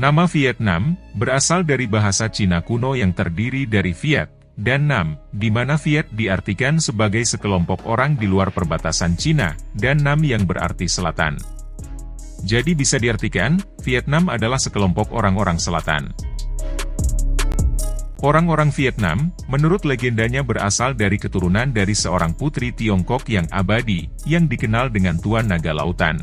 Nama Vietnam berasal dari bahasa Cina kuno yang terdiri dari Viet dan Nam, di mana Viet diartikan sebagai sekelompok orang di luar perbatasan Cina, dan Nam yang berarti selatan. Jadi bisa diartikan, Vietnam adalah sekelompok orang-orang selatan. Orang-orang Vietnam, menurut legendanya berasal dari keturunan dari seorang putri Tiongkok yang abadi, yang dikenal dengan Tuan Naga Lautan.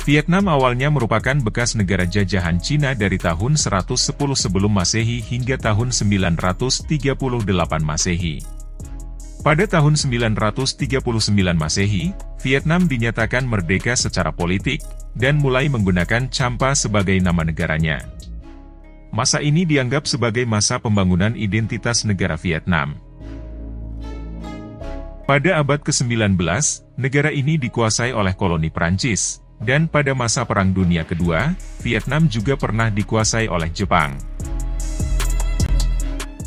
Vietnam awalnya merupakan bekas negara jajahan Cina dari tahun 110 sebelum Masehi hingga tahun 938 Masehi. Pada tahun 939 Masehi, Vietnam dinyatakan merdeka secara politik, dan mulai menggunakan Champa sebagai nama negaranya. Masa ini dianggap sebagai masa pembangunan identitas negara Vietnam. Pada abad ke-19, negara ini dikuasai oleh koloni Prancis. Dan pada masa Perang Dunia Kedua, Vietnam juga pernah dikuasai oleh Jepang.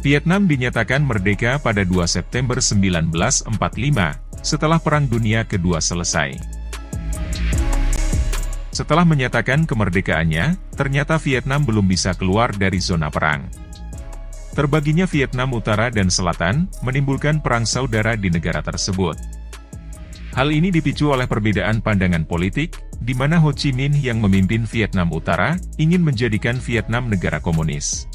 Vietnam dinyatakan merdeka pada 2 September 1945, setelah Perang Dunia Kedua selesai. Setelah menyatakan kemerdekaannya, ternyata Vietnam belum bisa keluar dari zona perang. Terbaginya Vietnam Utara dan Selatan, menimbulkan perang saudara di negara tersebut. Hal ini dipicu oleh perbedaan pandangan politik, di mana Ho Chi Minh yang memimpin Vietnam Utara, ingin menjadikan Vietnam negara komunis.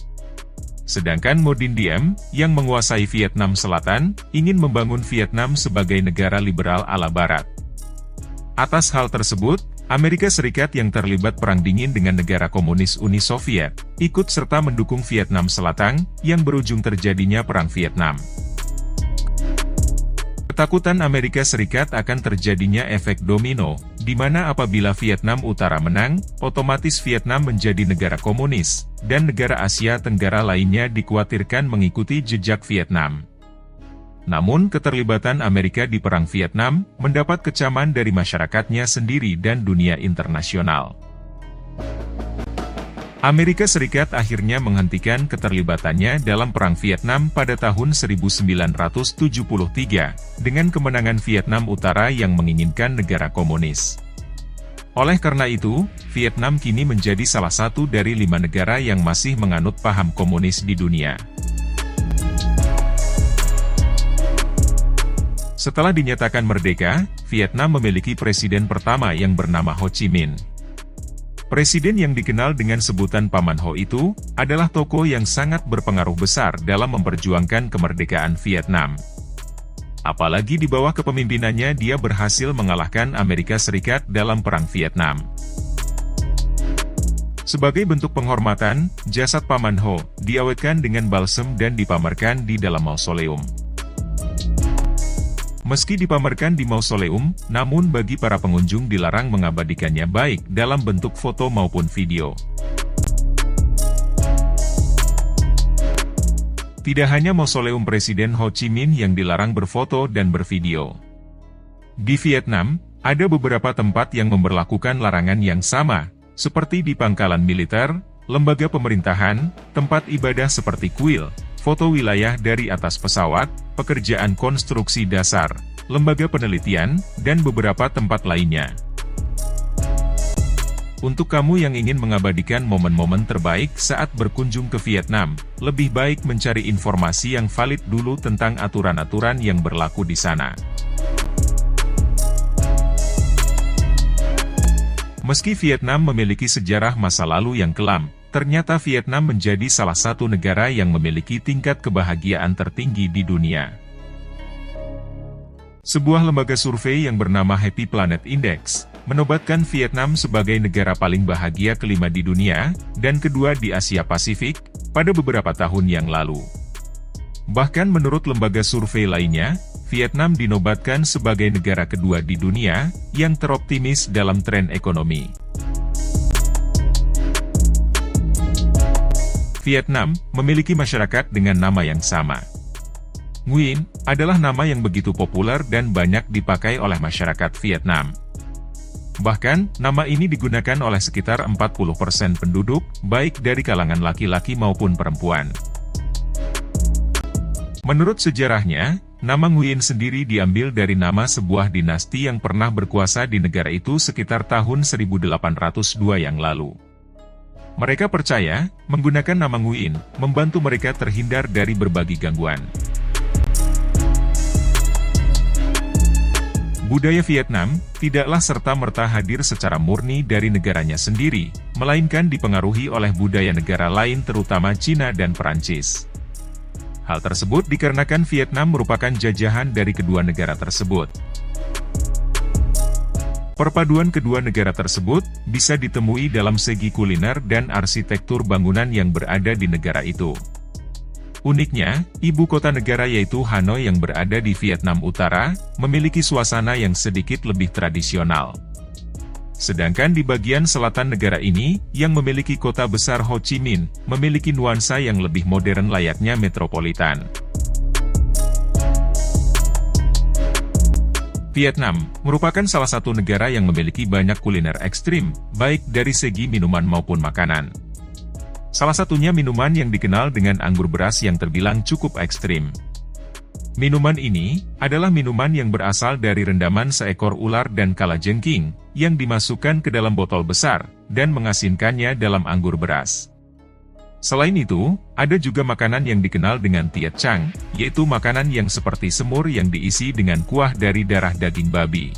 Sedangkan Ngo Dinh Diem, yang menguasai Vietnam Selatan, ingin membangun Vietnam sebagai negara liberal ala Barat. Atas hal tersebut, Amerika Serikat yang terlibat Perang Dingin dengan negara komunis Uni Soviet, ikut serta mendukung Vietnam Selatan, yang berujung terjadinya Perang Vietnam. Ketakutan Amerika Serikat akan terjadinya efek domino, di mana apabila Vietnam Utara menang, otomatis Vietnam menjadi negara komunis, dan negara Asia Tenggara lainnya dikhawatirkan mengikuti jejak Vietnam. Namun keterlibatan Amerika di Perang Vietnam, mendapat kecaman dari masyarakatnya sendiri dan dunia internasional. Amerika Serikat akhirnya menghentikan keterlibatannya dalam Perang Vietnam pada tahun 1973, dengan kemenangan Vietnam Utara yang menginginkan negara komunis. Oleh karena itu, Vietnam kini menjadi salah satu dari 5 negara yang masih menganut paham komunis di dunia. Setelah dinyatakan merdeka, Vietnam memiliki presiden pertama yang bernama Ho Chi Minh. Presiden yang dikenal dengan sebutan Paman Ho itu, adalah tokoh yang sangat berpengaruh besar dalam memperjuangkan kemerdekaan Vietnam. Apalagi di bawah kepemimpinannya dia berhasil mengalahkan Amerika Serikat dalam Perang Vietnam. Sebagai bentuk penghormatan, jasad Paman Ho diawetkan dengan balsem dan dipamerkan di dalam mausoleum. Meski dipamerkan di mausoleum, namun bagi para pengunjung dilarang mengabadikannya baik dalam bentuk foto maupun video. Tidak hanya mausoleum Presiden Ho Chi Minh yang dilarang berfoto dan bervideo. Di Vietnam, ada beberapa tempat yang memberlakukan larangan yang sama, seperti di pangkalan militer, lembaga pemerintahan, tempat ibadah seperti kuil, foto wilayah dari atas pesawat, pekerjaan konstruksi dasar, lembaga penelitian, dan beberapa tempat lainnya. Untuk kamu yang ingin mengabadikan momen-momen terbaik saat berkunjung ke Vietnam, lebih baik mencari informasi yang valid dulu tentang aturan-aturan yang berlaku di sana. Meski Vietnam memiliki sejarah masa lalu yang kelam, ternyata Vietnam menjadi salah satu negara yang memiliki tingkat kebahagiaan tertinggi di dunia. Sebuah lembaga survei yang bernama Happy Planet Index, menobatkan Vietnam sebagai negara paling bahagia kelima di dunia, dan kedua di Asia Pasifik, pada beberapa tahun yang lalu. Bahkan menurut lembaga survei lainnya, Vietnam dinobatkan sebagai negara kedua di dunia, yang teroptimis dalam tren ekonomi. Vietnam memiliki masyarakat dengan nama yang sama. Nguyen adalah nama yang begitu populer dan banyak dipakai oleh masyarakat Vietnam. Bahkan, nama ini digunakan oleh sekitar 40% penduduk, baik dari kalangan laki-laki maupun perempuan. Menurut sejarahnya, Nama Nguyen sendiri diambil dari nama sebuah dinasti yang pernah berkuasa di negara itu sekitar tahun 1802 yang lalu. Mereka percaya, menggunakan nama Nguyen, membantu mereka terhindar dari berbagai gangguan. Budaya Vietnam tidaklah serta-merta hadir secara murni dari negaranya sendiri, melainkan dipengaruhi oleh budaya negara lain terutama Cina dan Perancis. Hal tersebut dikarenakan Vietnam merupakan jajahan dari kedua negara tersebut. Perpaduan kedua negara tersebut bisa ditemui dalam segi kuliner dan arsitektur bangunan yang berada di negara itu. Uniknya, ibu kota negara yaitu Hanoi yang berada di Vietnam Utara, memiliki suasana yang sedikit lebih tradisional. Sedangkan di bagian selatan negara ini, yang memiliki kota besar Ho Chi Minh, memiliki nuansa yang lebih modern layaknya metropolitan. Vietnam merupakan salah satu negara yang memiliki banyak kuliner ekstrim, baik dari segi minuman maupun makanan. Salah satunya minuman yang dikenal dengan anggur beras yang terbilang cukup ekstrim. Minuman ini adalah minuman yang berasal dari rendaman seekor ular dan kalajengking, yang dimasukkan ke dalam botol besar, dan mengasinkannya dalam anggur beras. Selain itu, ada juga makanan yang dikenal dengan Tiet Chang, yaitu makanan yang seperti semur yang diisi dengan kuah dari darah daging babi.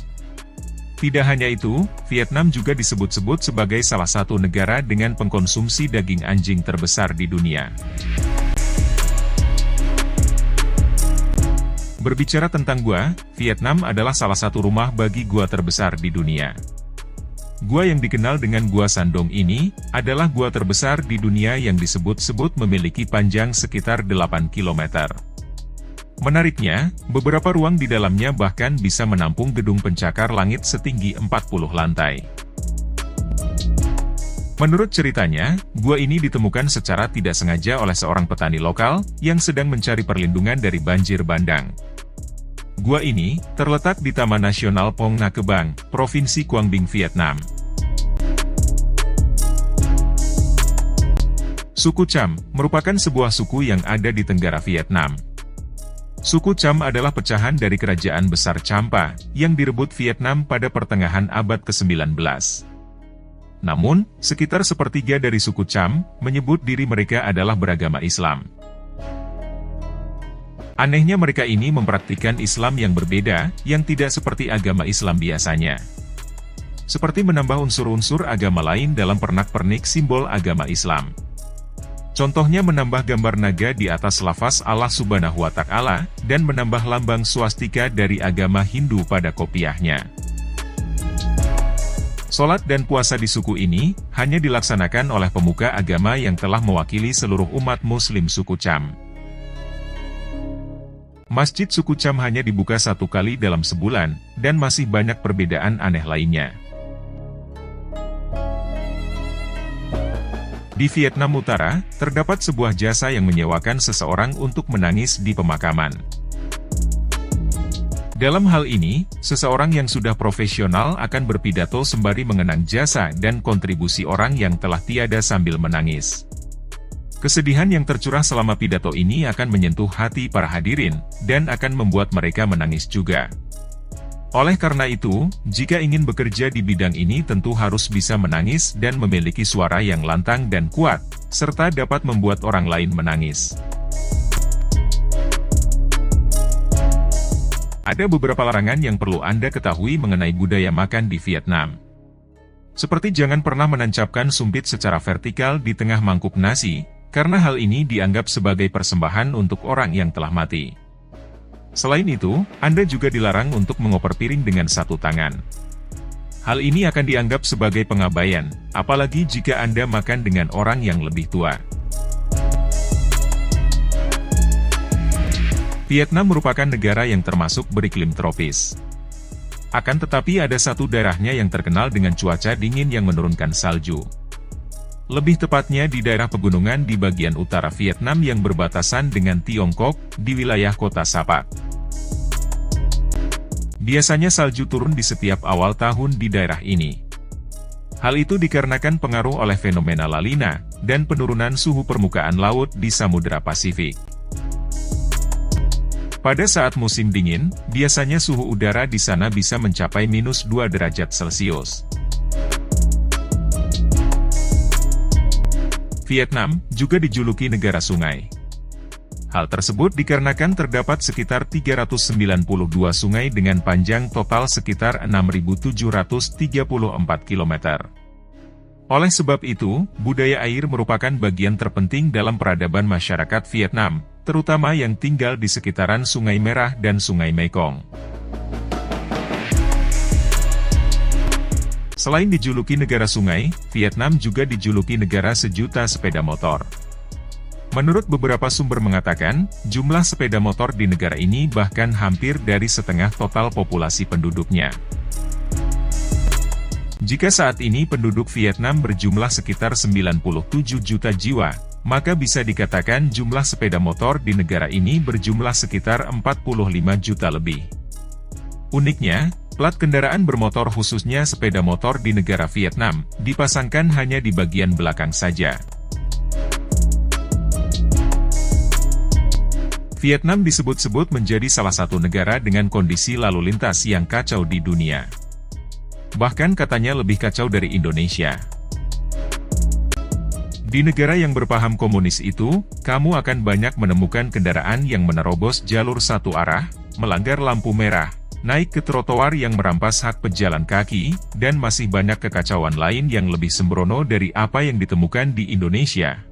Tidak hanya itu, Vietnam juga disebut-sebut sebagai salah satu negara dengan pengkonsumsi daging anjing terbesar di dunia. Berbicara tentang gua, Vietnam adalah salah satu rumah bagi gua terbesar di dunia. Gua yang dikenal dengan Gua Sandong ini, adalah gua terbesar di dunia yang disebut-sebut memiliki panjang sekitar 8 km. Menariknya, beberapa ruang di dalamnya bahkan bisa menampung gedung pencakar langit setinggi 40 lantai. Menurut ceritanya, gua ini ditemukan secara tidak sengaja oleh seorang petani lokal, yang sedang mencari perlindungan dari banjir bandang. Gua ini terletak di Taman Nasional Phong Nha Kebang, Provinsi Quang Binh, Vietnam. Suku Cham merupakan sebuah suku yang ada di tenggara Vietnam. Suku Cham adalah pecahan dari kerajaan besar Champa, yang direbut Vietnam pada pertengahan abad ke-19. Namun, sekitar sepertiga dari suku Cham menyebut diri mereka adalah beragama Islam. Anehnya mereka ini mempraktikkan Islam yang berbeda, yang tidak seperti agama Islam biasanya. Seperti menambah unsur-unsur agama lain dalam pernak-pernik simbol agama Islam. Contohnya menambah gambar naga di atas lafaz Allah Subhanahu wa Ta'ala, dan menambah lambang swastika dari agama Hindu pada kopiahnya. Sholat dan puasa di suku ini, hanya dilaksanakan oleh pemuka agama yang telah mewakili seluruh umat muslim suku Cham. Masjid suku Cham hanya dibuka 1 kali dalam sebulan, dan masih banyak perbedaan aneh lainnya. Di Vietnam Utara, terdapat sebuah jasa yang menyewakan seseorang untuk menangis di pemakaman. Dalam hal ini, seseorang yang sudah profesional akan berpidato sembari mengenang jasa dan kontribusi orang yang telah tiada sambil menangis. Kesedihan yang tercurah selama pidato ini akan menyentuh hati para hadirin, dan akan membuat mereka menangis juga. Oleh karena itu, jika ingin bekerja di bidang ini tentu harus bisa menangis dan memiliki suara yang lantang dan kuat, serta dapat membuat orang lain menangis. Ada beberapa larangan yang perlu Anda ketahui mengenai budaya makan di Vietnam. Seperti jangan pernah menancapkan sumpit secara vertikal di tengah mangkuk nasi, karena hal ini dianggap sebagai persembahan untuk orang yang telah mati. Selain itu, Anda juga dilarang untuk mengoper piring dengan 1 tangan. Hal ini akan dianggap sebagai pengabaian, apalagi jika Anda makan dengan orang yang lebih tua. Vietnam merupakan negara yang termasuk beriklim tropis. Akan tetapi ada satu daerahnya yang terkenal dengan cuaca dingin yang menurunkan salju. Lebih tepatnya di daerah pegunungan di bagian utara Vietnam yang berbatasan dengan Tiongkok, di wilayah kota Sapak. Biasanya salju turun di setiap awal tahun di daerah ini. Hal itu dikarenakan pengaruh oleh fenomena La Nina, dan penurunan suhu permukaan laut di Samudra Pasifik. Pada saat musim dingin, biasanya suhu udara di sana bisa mencapai -2 derajat Celcius. Vietnam juga dijuluki negara sungai. Hal tersebut dikarenakan terdapat sekitar 392 sungai dengan panjang total sekitar 6.734 km. Oleh sebab itu, budaya air merupakan bagian terpenting dalam peradaban masyarakat Vietnam, terutama yang tinggal di sekitaran Sungai Merah dan Sungai Mekong. Selain dijuluki negara sungai, Vietnam juga dijuluki negara sejuta sepeda motor. Menurut beberapa sumber mengatakan, jumlah sepeda motor di negara ini bahkan hampir dari setengah total populasi penduduknya. Jika saat ini penduduk Vietnam berjumlah sekitar 97 juta jiwa, maka bisa dikatakan jumlah sepeda motor di negara ini berjumlah sekitar 45 juta lebih. Uniknya, plat kendaraan bermotor khususnya sepeda motor di negara Vietnam, dipasangkan hanya di bagian belakang saja. Vietnam disebut-sebut menjadi salah satu negara dengan kondisi lalu lintas yang kacau di dunia. Bahkan katanya lebih kacau dari Indonesia. Di negara yang berpaham komunis itu, kamu akan banyak menemukan kendaraan yang menerobos jalur satu arah, melanggar lampu merah, naik ke trotoar yang merampas hak pejalan kaki, dan masih banyak kekacauan lain yang lebih sembrono dari apa yang ditemukan di Indonesia.